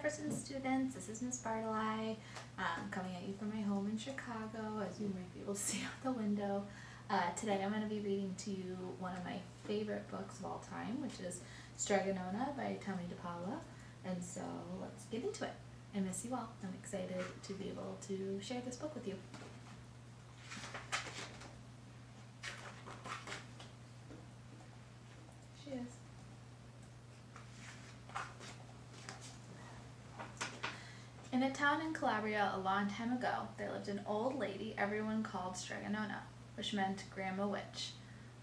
Jefferson students, this is Miss Bartolai, coming at you from my home in Chicago, as you might be able to see out the window. Today I'm going to be reading to you one of my favorite books of all time, which is Strega Nona by Tommy DePaula. And so let's get into it. I miss you all. I'm excited to be able to share this book with you. She is. In a town in Calabria a long time ago, there lived an old lady everyone called Strega Nona, which meant Grandma Witch.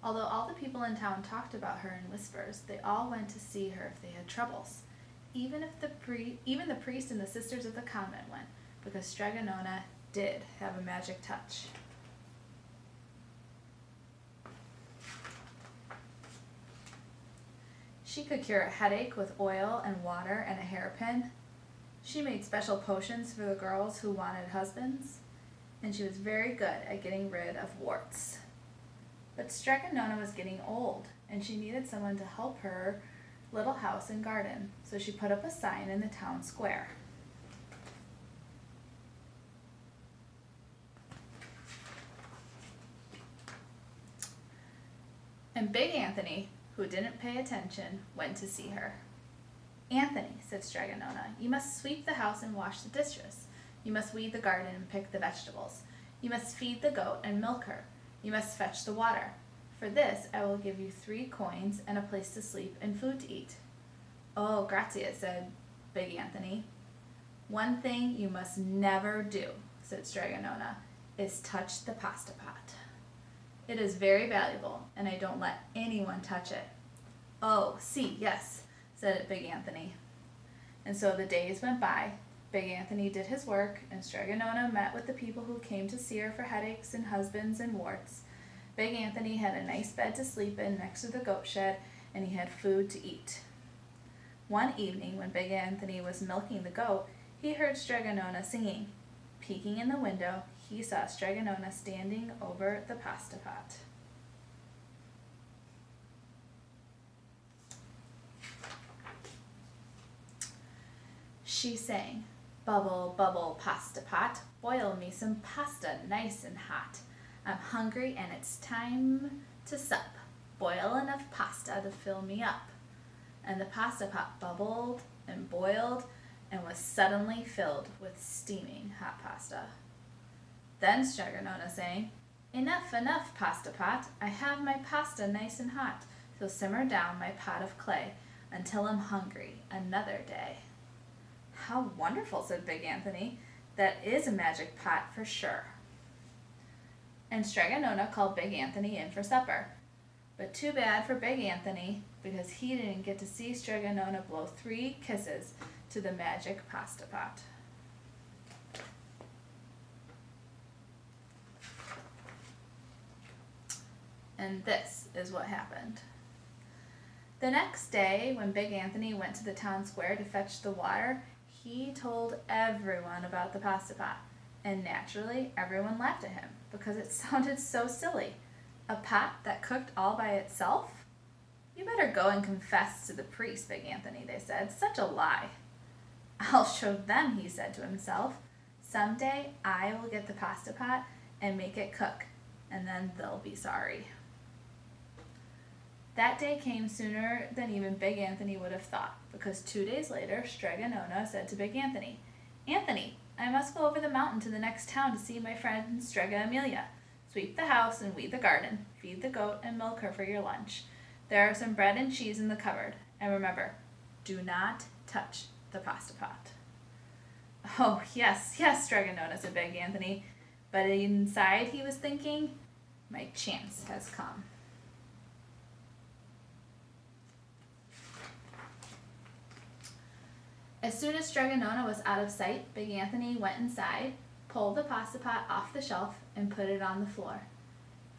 Although all the people in town talked about her in whispers, they all went to see her if they had troubles. Even the priest and the sisters of the convent went, because Strega Nona did have a magic touch. She could cure a headache with oil and water and a hairpin. She made special potions for the girls who wanted husbands, and she was very good at getting rid of warts. But Strega Nona was getting old, and she needed someone to help her little house and garden, so she put up a sign in the town square. And Big Anthony, who didn't pay attention, went to see her. "Anthony," said Strega Nona, "you must sweep the house and wash the dishes. You must weed the garden and pick the vegetables. You must feed the goat and milk her. You must fetch the water. For this I will give you 3 coins and a place to sleep and food to eat." "Oh, grazie," said Big Anthony. "One thing you must never do," said Strega Nona, "is touch the pasta pot. It is very valuable, and I don't let anyone touch it." "Oh, si, yes," said Big Anthony. And so the days went by. Big Anthony did his work, and Strega Nona met with the people who came to see her for headaches and husbands and warts. Big Anthony had a nice bed to sleep in next to the goat shed, and he had food to eat. One evening, when Big Anthony was milking the goat, he heard Strega Nona singing. Peeking in the window, he saw Strega Nona standing over the pasta pot. She sang, "Bubble, bubble, pasta pot, boil me some pasta nice and hot. I'm hungry and it's time to sup. Boil enough pasta to fill me up." And the pasta pot bubbled and boiled and was suddenly filled with steaming hot pasta. Then Strega Nona sang, "Enough, enough, pasta pot. I have my pasta nice and hot. So simmer down my pot of clay until I'm hungry another day." "How wonderful," said Big Anthony. "That is a magic pot for sure." And Strega Nona called Big Anthony in for supper. But too bad for Big Anthony, because he didn't get to see Strega Nona blow 3 kisses to the magic pasta pot. And this is what happened. The next day, when Big Anthony went to the town square to fetch the water, he told everyone about the pasta pot, and naturally everyone laughed at him because it sounded so silly. A pot that cooked all by itself? "You better go and confess to the priest, Big Anthony," they said. "Such a lie." "I'll show them," he said to himself. "Someday I will get the pasta pot and make it cook, and then they'll be sorry." That day came sooner than even Big Anthony would have thought, because 2 days later, Strega Nona said to Big Anthony, "Anthony, I must go over the mountain to the next town to see my friend Strega Amelia. Sweep the house and weed the garden, feed the goat and milk her for your lunch. There are some bread and cheese in the cupboard, and remember, do not touch the pasta pot." "Oh, yes, yes," Strega Nona said Big Anthony, but inside he was thinking, "My chance has come." As soon as Strega Nona was out of sight, Big Anthony went inside, pulled the pasta pot off the shelf, and put it on the floor.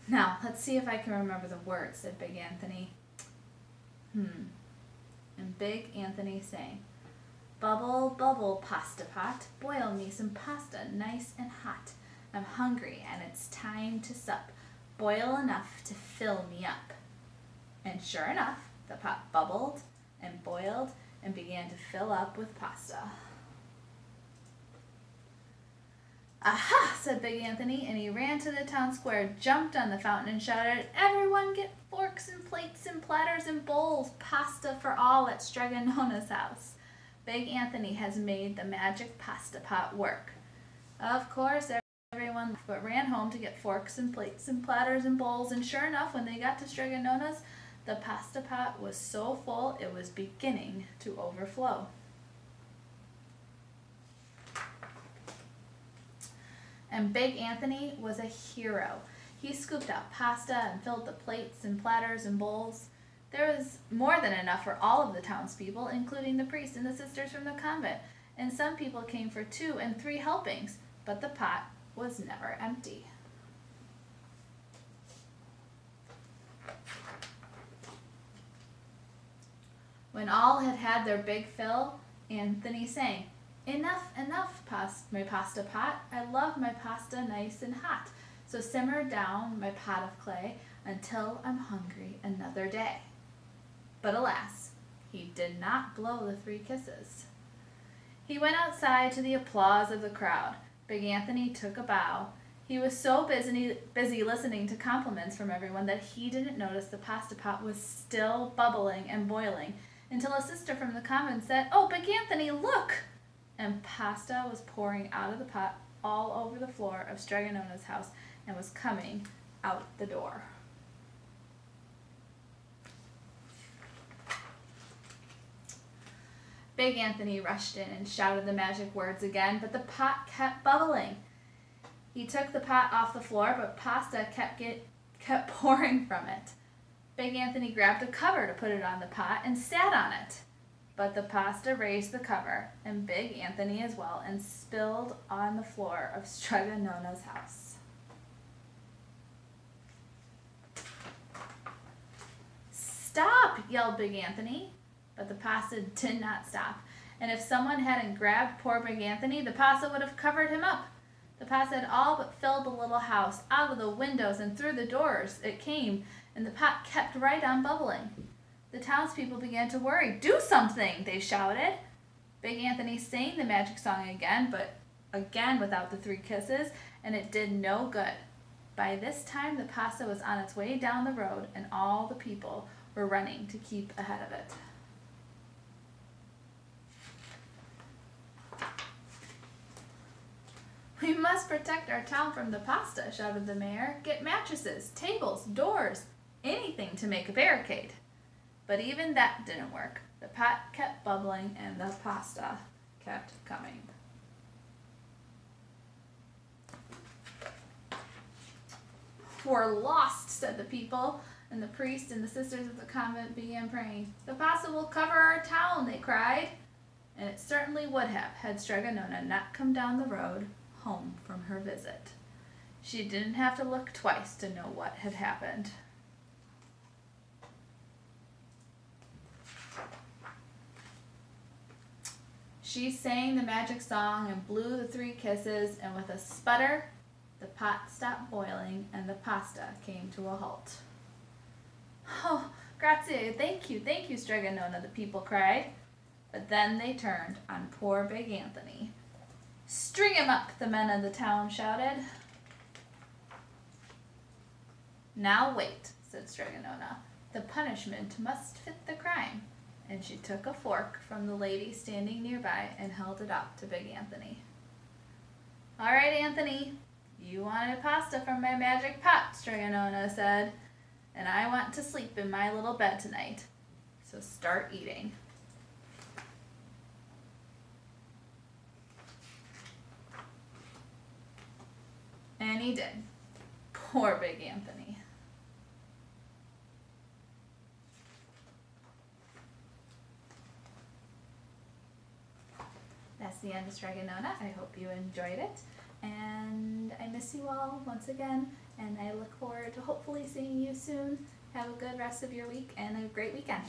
"Now, let's see if I can remember the words," said Big Anthony. And Big Anthony sang, "Bubble, bubble, pasta pot, boil me some pasta nice and hot. I'm hungry and it's time to sup. Boil enough to fill me up." And sure enough, the pot bubbled and boiled and began to fill up with pasta. "Aha!" said Big Anthony, and he ran to the town square, jumped on the fountain, and shouted, "Everyone get forks and plates and platters and bowls, pasta for all at Strega Nona's house. Big Anthony has made the magic pasta pot work." Of course, everyone but ran home to get forks and plates and platters and bowls, and sure enough, when they got to Strega Nona's, the pasta pot was so full it was beginning to overflow. And Big Anthony was a hero. He scooped out pasta and filled the plates and platters and bowls. There was more than enough for all of the townspeople, including the priest and the sisters from the convent, and some people came for 2 and 3 helpings, but the pot was never empty. When all had had their big fill, Anthony sang, "Enough, enough, my pasta pot. I love my pasta nice and hot. So simmer down my pot of clay until I'm hungry another day." But alas, he did not blow the 3 kisses. He went outside to the applause of the crowd. Big Anthony took a bow. He was so busy listening to compliments from everyone that he didn't notice the pasta pot was still bubbling and boiling until a sister from the convent said, "Oh, Big Anthony, look!" And pasta was pouring out of the pot all over the floor of Strega Nona's house and was coming out the door. Big Anthony rushed in and shouted the magic words again, but the pot kept bubbling. He took the pot off the floor, but pasta kept pouring from it. Big Anthony grabbed a cover to put it on the pot and sat on it. But the pasta raised the cover, and Big Anthony as well, and spilled on the floor of Strega Nona's house. "Stop!" yelled Big Anthony. But the pasta did not stop, and if someone hadn't grabbed poor Big Anthony, the pasta would have covered him up. The pasta had all but filled the little house. Out of the windows and through the doors it came, and the pot kept right on bubbling. The townspeople began to worry. "Do something!" they shouted. Big Anthony sang the magic song again, but again without the 3 kisses, and it did no good. By this time, the pasta was on its way down the road, and all the people were running to keep ahead of it. "We must protect our town from the pasta," shouted the mayor. "Get mattresses, tables, doors, anything to make a barricade." But even that didn't work. The pot kept bubbling and the pasta kept coming. "We're lost," said the people, and the priest and the sisters of the convent began praying. "The pasta will cover our town," they cried. And it certainly would have had Strega Nona not come down the road home from her visit. She didn't have to look twice to know what had happened. She sang the magic song and blew the 3 kisses, and with a sputter, the pot stopped boiling and the pasta came to a halt. "Oh, grazie, thank you, Strega Nona," the people cried. But then they turned on poor Big Anthony. "String him up," the men of the town shouted. "Now wait," said Strega Nona. "The punishment must fit the crime." And she took a fork from the lady standing nearby and held it up to Big Anthony. "All right, Anthony, you wanted pasta from my magic pot," Strega Nona said, "and I want to sleep in my little bed tonight. So start eating." And he did. Poor Big Anthony. That's the end of Strega Nona. I hope you enjoyed it. And I miss you all once again. And I look forward to hopefully seeing you soon. Have a good rest of your week and a great weekend.